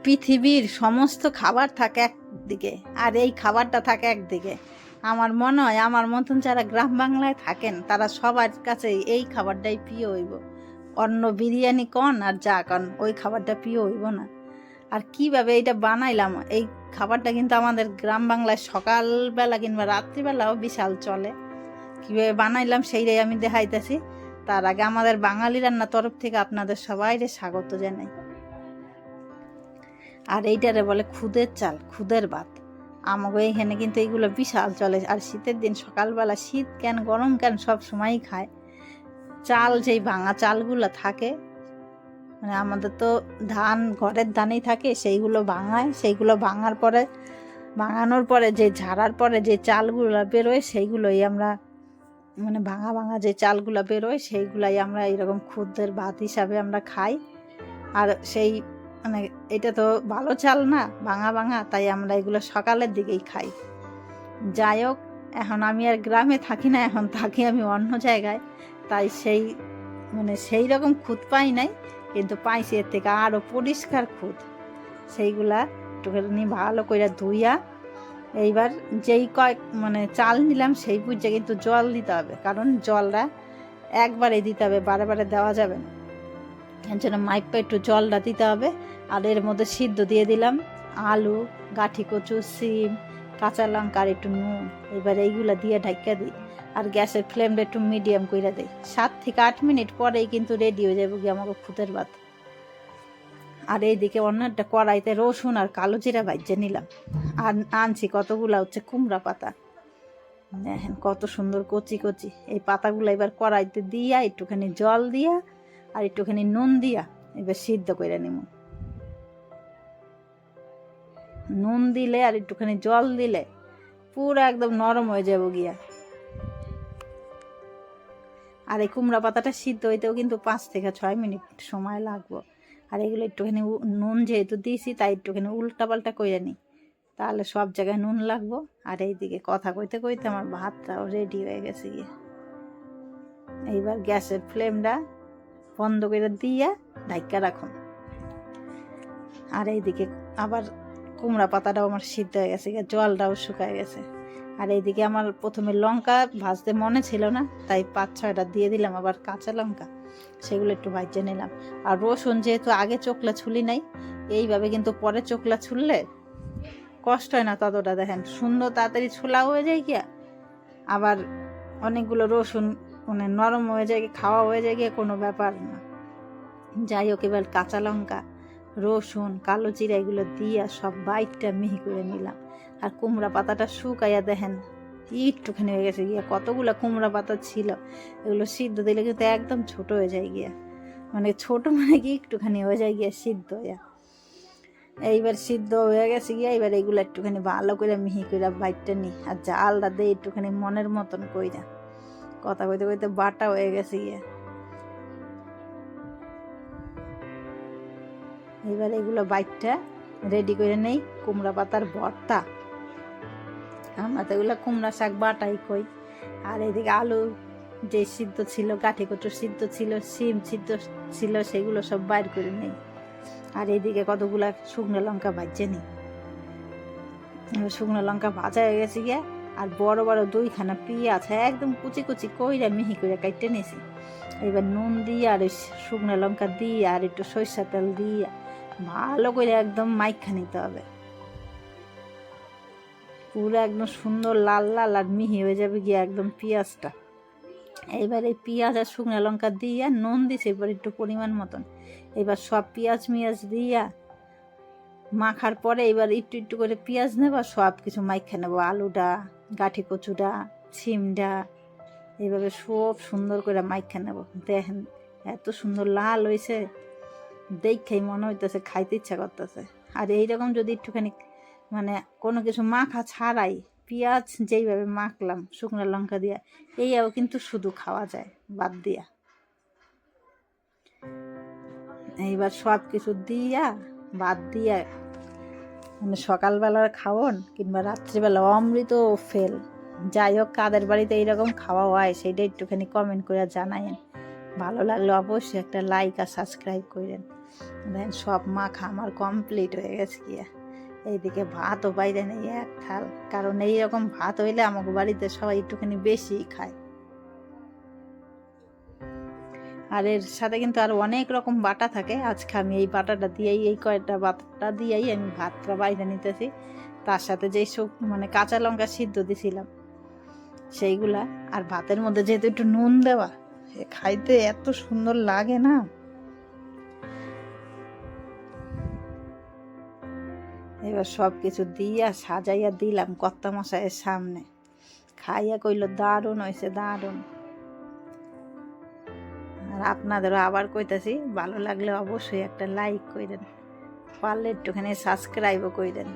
পৃথিবীর সমস্ত খাবার থাকে একদিকে আর এই খাবারটা থাকে একদিকে। আমার মনে হয় আমার মতন যারা গ্রাম বাংলায় থাকেন তারা সবার কাছে এই খাবারটাই প্রিয় হইব। অন্য বিরিয়ানি কন আর যা কন, ওই খাবারটা প্রিয় হইব না। আর কিভাবে এটা বানাইলাম, এই খাবারটা কিন্তু আমাদের গ্রাম বাংলায় সকালবেলা কিংবা রাত্রিবেলাও বিশাল চলে। কীভাবে বানাইলাম সেইটাই আমি দেখাইতেছি। তার আগে আমাদের বাঙালি রান্নার তরফ থেকে আপনাদের সবাইকে স্বাগত জানাই। আর এইটারে বলে খুদের চাল, খুদের ভাত। আমাকে এইখানে কিন্তু এইগুলো বিশাল চলে। আর শীতের দিন সকালবেলা, শীত কেন গরম কেন, সব সময়ই খায়। চাল যেই ভাঙা চালগুলো থাকে, মানে আমাদের তো ধান ঘরের ধানেই থাকে, সেইগুলো ভাঙায়। সেইগুলো ভাঙানোর পরে যে ঝাড়ার পরে যে চালগুলো বেরোয় সেইগুলোই আমরা, মানে ভাঙা ভাঙা যে চালগুলো বেরোয় সেইগুলাই আমরা এরকম খুদের ভাত হিসাবে আমরা খাই। আর সেই মানে এটা তো ভালো চাল না, ভাঙা ভাঙা, তাই আমরা এগুলো সকালের দিকেই খাই। যাই হোক, এখন আমি আর গ্রামে থাকি না, এখন থাকি আমি অন্য জায়গায়। তাই সেই রকম খুদ পাই নাই, কিন্তু পাইছি এর থেকে আরও পরিষ্কার খুদ। সেইগুলা একটুখানি ভালো করে ধুইয়া, এইবার যেই চাল নিলাম সেই বুঝে কিন্তু জল দিতে হবে, কারণ জলটা একবারে দিতে হবে, বারে বারে দেওয়া যাবে না। এর জন্য মাইপা একটু জলটা দিতে হবে। আর এর মধ্যে সিদ্ধ দিয়ে দিলাম আলু, গাঠি কচু, সিম, কাঁচা লঙ্কা আর একটু নুন। এবার এইগুলা দিয়ে ঢাকা দিই আর গ্যাসের ফ্লেমটা একটু মিডিয়াম করে দিই। 7 থেকে 8 মিনিট পরেই কিন্তু রেডি হয়ে যাবে গিয়ে আমাকে খুদের ভাত। আর এইদিকে অন্য একটা কড়াইতে রসুন আর কালো জিরা ভাজে নিলাম। আর আনছি কতগুলা হচ্ছে কুমড়া পাতা, দেখেন কত সুন্দর কচি কচি। এই পাতাগুলো এবার কড়াইতে দিয়া একটুখানি জল দিয়া আর একটুখানি নুন দিয়া এবার সিদ্ধ করে নিব। নুন দিলে আর একটুখানি জল দিলে পুরো একদম নরম হয়ে যাবো গিয়া। আর এই কুমড়া পাতাটা সিদ্ধ হইতেও কিন্তু 5 থেকে 6 মিনিট সময় লাগবো। আর এগুলো একটুখানি নুন যেহেতু দিয়েছি তাই একটুখানি উল্টা পাল্টা করে নিই, তাহলে সব জায়গায় নুন লাগবো। আর এইদিকে কথা কইতে কইতে আমার ভাতটাও রেডি হয়ে গেছে গিয়ে। এইবার গ্যাসের ফ্লেমটা বন্ধ করে দিয়ে ঢাকা রাখুন। আর এইদিকে আবার কুমড়া পাতাটাও আমার সিদ্ধ হয়ে গেছে, জলটাও শুকায় গেছে। আর এইদিকে আমার প্রথমে লঙ্কা ভাজতে মনে ছিল না, তাই 5-6টা দিয়ে দিলাম আবার কাঁচা লঙ্কা, সেগুলো একটু ভাজে নিলাম। আর রসুন যেহেতু আগে চোখলা ছুলি নাই, এইভাবে কিন্তু পরে চোখলা ছুললে কষ্ট হয় না ততটা। দেখেন সুন্দর তাড়াতাড়ি ছোলা হয়ে যায় গিয়া, আবার অনেকগুলো রসুন মানে নরম হয়ে যায়, খাওয়া হয়ে যায় গিয়ে, কোনো ব্যাপার না। যাই হোক, এবার কাঁচা লঙ্কা, রসুন, কালো জিরা এগুলো দিয়া সব বাইটটা মিহি করে নিলাম। আর কুমড়া পাতাটা শুকাইয়া দেখেন একটুখানি হয়ে গেছে গিয়া। কতগুলো কুমড়া পাতা ছিল, এগুলো সিদ্ধ দিলে কিন্তু একদম ছোট হয়ে যায় গিয়া, মানে ছোট মানে কি একটুখানি হয়ে যায় গিয়া সিদ্ধ হইয়া। এইবার সিদ্ধ হয়ে গেছে গিয়া, এবার এগুলো একটুখানি ভালো করে মিহি করে বাইটটা নিই। আর জালটা দিয়ে একটুখানি মনের মতন কইরা, কথা কইতে কইতে বাটা হয়ে গেছে গিয়া। এবার এগুলো বাইটটা রেডি করে নেই। কুমড়া পাতার ভর্তা, আমরা তো এগুলো কুমড়া শাক বাটাই কই। আর এদিকে আলু যে সিদ্ধ ছিল, গাঠি কচু সিদ্ধ ছিল, সিম সিদ্ধ ছিল, সেগুলো সব বাইর করে নেই। আর এইদিকে কতগুলা শুকনো লঙ্কা ভাজে নিই। শুকনো লঙ্কা ভাজা হয়ে গেছে গিয়া। আর বড় বড় 2খানা পেঁয়াজ একদম কুচি কুচি কইরা মিহি করে কাটতে নিয়েছি। এবার নুন দিয়ে আর শুকনো লঙ্কা দিয়ে আর একটু সরিষা তেল দিয়ে ভালো করে একদম মাইখা নিতে হবে, পুরো একদম সুন্দর লাল লাল আর মিহি হয়ে যাবে গিয়ে একদম পেঁয়াজটা। এইবার এই পেঁয়াজ আর শুকনো লঙ্কা দিয়া নুন দিছে এবার একটু পরিমাণ মতন। এবার সব পেঁয়াজ দিয়া মাখার পরে এবার একটু একটু করে পেঁয়াজ নেব, সব কিছু মাইখা নেবো। আলুটা, গাঠি কচুটা, সিমটা, এইভাবে সব সুন্দর করে মাইখা নেব। দেখেন এত সুন্দর লাল হয়েছে, দেখেই মনে হইতেছে খাইতে ইচ্ছা করতেছে। আর এইরকম যদি একটুখানি মানে কোনো কিছু মাখা ছাড়াই পেঁয়াজ যেইভাবে মাখলাম শুকনো লঙ্কা দিয়া, এইও কিন্তু শুধু খাওয়া যায় বাদ দিয়া। এইবার সব কিছু দিয়া বাদ দিয়া মানে সকালবেলার খাওন কিংবা রাত্রিবেলা অমৃত ফেল। যাই হোক, কাদের বাড়িতে এইরকম খাওয়া হয় সেটা একটুখানি কমেন্ট করে জানায়েন। ভালো লাগলে অবশ্যই একটা লাইক আর সাবস্ক্রাইব করেন। দেন সব মাখা আমার কমপ্লিট হয়ে গেছে গিয়া। এইদিকে ভাতও বাইরে নেই এক থাল, কারণ এইরকম ভাত হইলে আমাকে বাড়িতে সবাই একটুখানি বেশি খায়। আর এর সাথে কিন্তু আর অনেক রকম বাটা থাকে, আজকে আমি এই বাটাটা দিয়েই, এই কয়েকটা বাটা দিয়েই আমি ভাতটা বাইরে নিতেছি। তার সাথে যেই মানে কাঁচা লঙ্কা সিদ্ধ দিছিলাম সেইগুলা, আর ভাতের মধ্যে যেহেতু একটু নুন দেওয়া, খাইতে এত সুন্দর লাগে না। এবার সব কিছু দিয়া সাজাইয়া দিলাম কর্তা মশাইয়ের সামনে। খাইয়া কইল দারুণ হয়েছে, দারুণ। আর আপনাদেরও আবার কইতাছি, ভালো লাগলে অবশ্যই একটা লাইক কইরেন, পারলে একটুখানি সাবস্ক্রাইবও কইরেন।